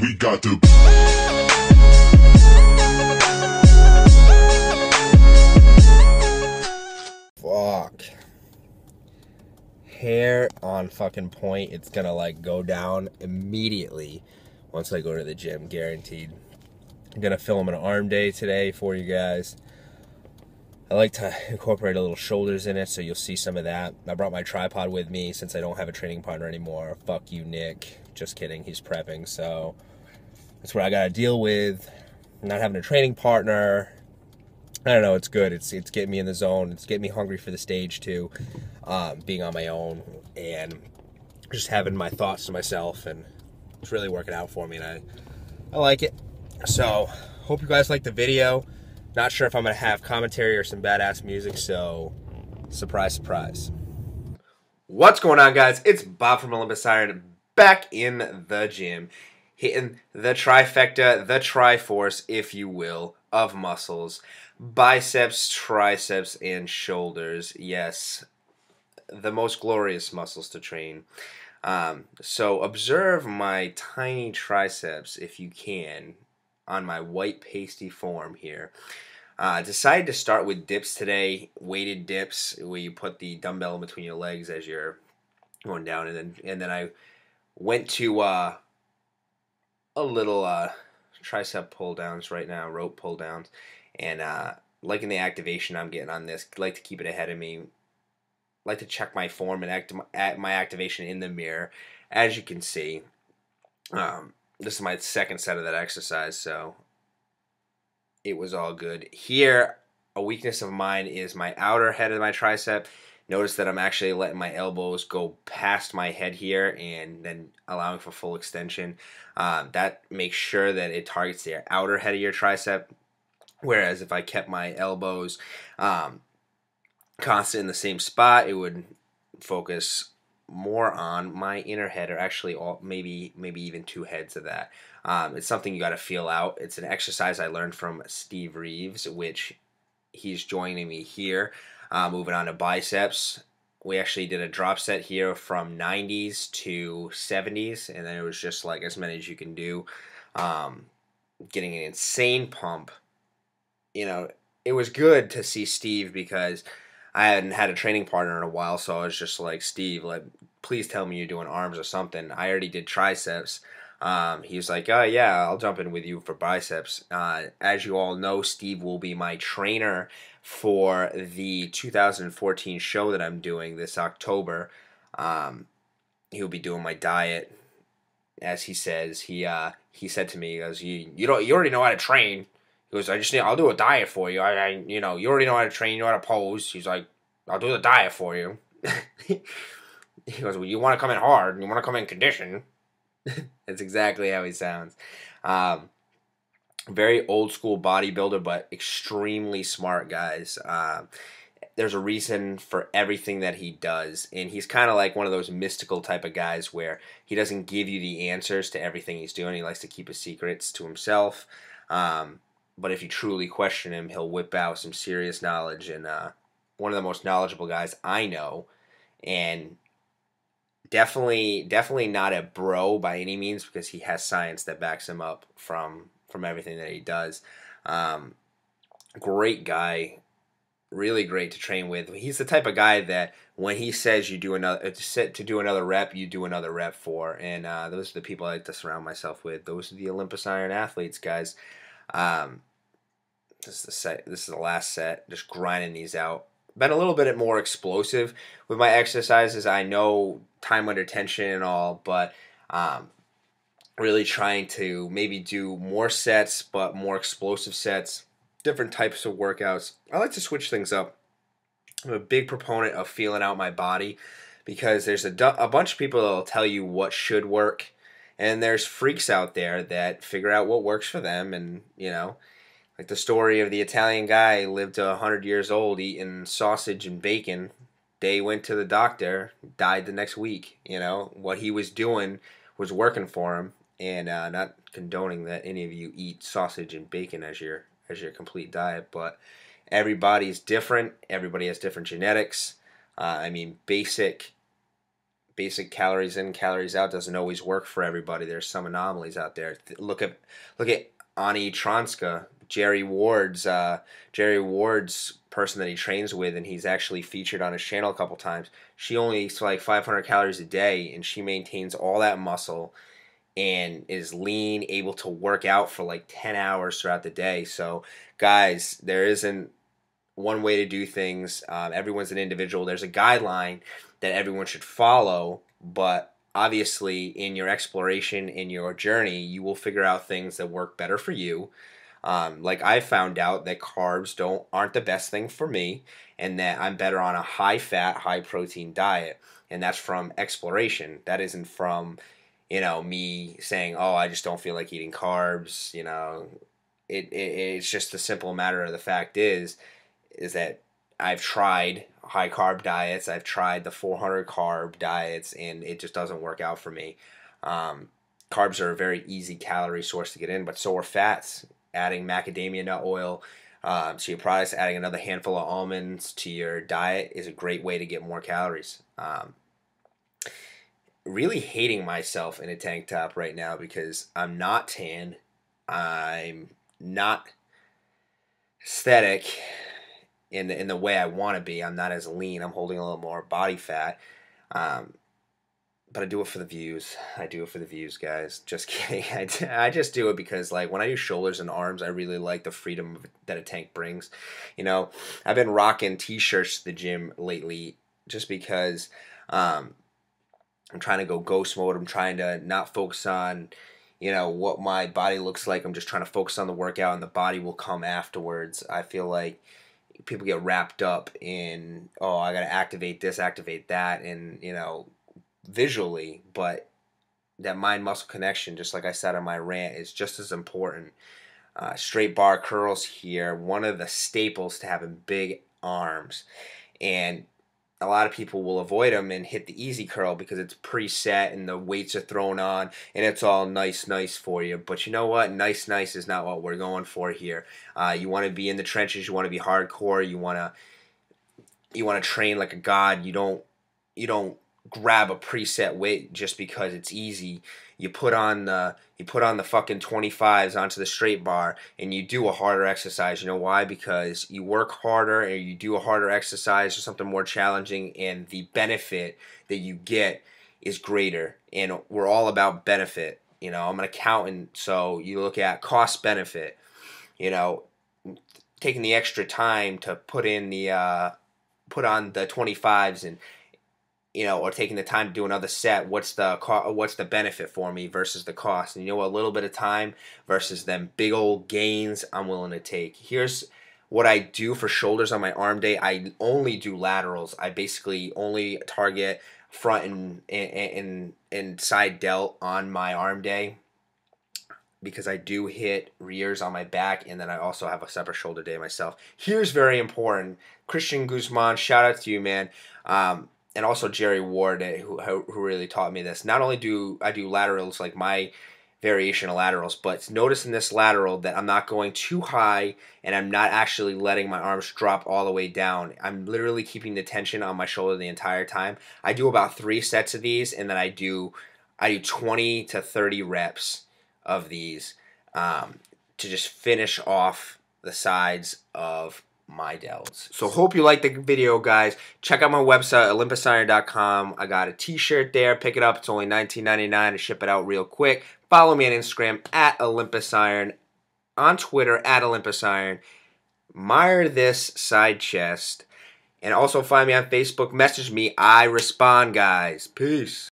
we got to. Fuck. Hair on fucking point. It's gonna like go down immediately once I go to the gym, guaranteed. I'm gonna film an arm day today for you guys. I like to incorporate a little shoulders in it, so you'll see some of that. I brought my tripod with me since I don't have a training partner anymore. Fuck you, Nick. Just kidding, he's prepping, so that's what I gotta deal with. Not having a training partner. I don't know, it's good. It's getting me in the zone. It's getting me hungry for the stage too. Being on my own and just having my thoughts to myself, and it's really working out for me, and I like it. So, hope you guys like the video. Not sure if I'm going to have commentary or some badass music, so surprise, surprise. What's going on, guys? It's Bob from Olympusiron back in the gym, hitting the trifecta, the triforce, if you will, of muscles. Biceps, triceps, and shoulders. Yes, the most glorious muscles to train. So observe my tiny triceps, if you can, on my white pasty form here. Decided to start with dips today, weighted dips, where you put the dumbbell in between your legs as you're going down, and then I went to a little tricep pull downs right now, rope pull downs, and liking the activation I'm getting on this. Like to keep it ahead of me. Like to check my form and my activation in the mirror. As you can see, this is my second set of that exercise, so it was all good. Here, a weakness of mine is my outer head of my tricep. Notice that I'm actually letting my elbows go past my head here and then allowing for full extension. That makes sure that it targets the outer head of your tricep. Whereas if I kept my elbows constant in the same spot, it would focus more on my inner head, or actually maybe even two heads of that. It's something you got to feel out. It's an exercise I learned from Steve Reeves, which he's joining me here. Moving on to biceps, we actually did a drop set here from 90s to 70s, and then it was just like as many as you can do. Getting an insane pump. You know, it was good to see Steve because I hadn't had a training partner in a while, so I was just like, Steve, please tell me you're doing arms or something. I already did triceps. He was like, oh yeah, I'll jump in with you for biceps. As you all know, Steve will be my trainer for the 2014 show that I'm doing this October. He'll be doing my diet, as he says. He said to me, he goes, you already know how to train. He goes, I'll do a diet for you. You already know how to train, you know how to pose. He's like, I'll do the diet for you. He goes, well, you want to come in hard, and you want to come in condition. That's exactly how he sounds. Very old school bodybuilder, but extremely smart, guys. There's a reason for everything that he does, and he's kind of like one of those mystical type of guys where he doesn't give you the answers to everything he's doing. He likes to keep his secrets to himself. But if you truly question him, he'll whip out some serious knowledge, and one of the most knowledgeable guys I know, and definitely not a bro by any means, because he has science that backs him up from everything that he does. Great guy, really great to train with. He's the type of guy that when he says to do another rep, you do another rep for, and those are the people I like to surround myself with. Those are the Olympusiron athletes, guys. This is the last set. Just grinding these out. Been a little bit more explosive with my exercises. I know time under tension and all, but really trying to maybe do more sets, but more explosive sets, different types of workouts. I like to switch things up. I'm a big proponent of feeling out my body, because there's a bunch of people that will tell you what should work, and there's freaks out there that figure out what works for them. And like the story of the Italian guy who lived to 100 years old eating sausage and bacon. Day went to the doctor, died the next week. What he was doing was working for him, and not condoning that any of you eat sausage and bacon as your complete diet, but everybody's different. Everybody has different genetics. I mean, basic basic calories in, calories out doesn't always work for everybody. There's some anomalies out there. Look at Ani Tronska, Jerry Ward's person that he trains with, and he's actually featured on his channel a couple times. She only eats like 500 calories a day, and she maintains all that muscle and is lean, able to work out for like 10 hours throughout the day. So, guys, there isn't one way to do things. Everyone's an individual. There's a guideline that everyone should follow, but obviously in your exploration, in your journey, you will figure out things that work better for you. Like I found out that carbs aren't the best thing for me, and that I'm better on a high fat, high protein diet. And that's from exploration. That isn't from, me saying, oh, I just don't feel like eating carbs. It's just a simple matter of the fact is that I've tried high carb diets, I've tried the 400 carb diets, and it just doesn't work out for me. Carbs are a very easy calorie source to get in, but so are fats. Adding macadamia nut oil to your products, adding another handful of almonds to your diet is a great way to get more calories. Really hating myself in a tank top right now because I'm not tan, I'm not aesthetic in the way I want to be. I'm not as lean. I'm holding a little more body fat. But I do it for the views. I do it for the views, guys. Just kidding. I just do it because, like, when I do shoulders and arms, I really like the freedom that a tank brings. I've been rocking t-shirts to the gym lately just because I'm trying to go ghost mode. I'm trying to not focus on, what my body looks like. I'm just trying to focus on the workout, and the body will come afterwards. I feel like people get wrapped up in, oh, I got to activate this, activate that, and, visually, but that mind-muscle connection, just like I said on my rant, is just as important. Straight bar curls here, one of the staples to having big arms, and a lot of people will avoid them and hit the easy curl because it's preset and the weights are thrown on and it's all nice for you. But you know what? Nice is not what we're going for here. You want to be in the trenches. You want to be hardcore. You want to train like a god. You don't grab a preset weight just because it's easy. You put on the fucking 25s onto the straight bar and you do a harder exercise. You know why? Because you work harder and you do a harder exercise or something more challenging, and the benefit that you get is greater. And we're all about benefit. I'm an accountant, so you look at cost benefit. Taking the extra time to put on the 25s and or taking the time to do another set, what's the benefit for me versus the cost? And a little bit of time versus them big old gains I'm willing to take. Here's what I do for shoulders on my arm day. I only do laterals. I basically only target front and side delt on my arm day because I do hit rears on my back, and then I also have a separate shoulder day myself. Here's very important. Christian Guzman, shout out to you, man. And also Jerry Ward, who really taught me this. Not only do I do laterals, like my variation of laterals, but notice in this lateral that I'm not going too high and I'm not actually letting my arms drop all the way down. I'm literally keeping the tension on my shoulder the entire time. I do about 3 sets of these, and then I do 20 to 30 reps of these to just finish off the sides of my delts. So hope you liked the video, guys. Check out my website, Olympusiron.com. I got a t-shirt there. Pick it up. It's only $19.99 to ship it out real quick. Follow me on Instagram at Olympusiron, on Twitter at Olympusiron. Admire this side chest. And also find me on Facebook. Message me. I respond, guys. Peace.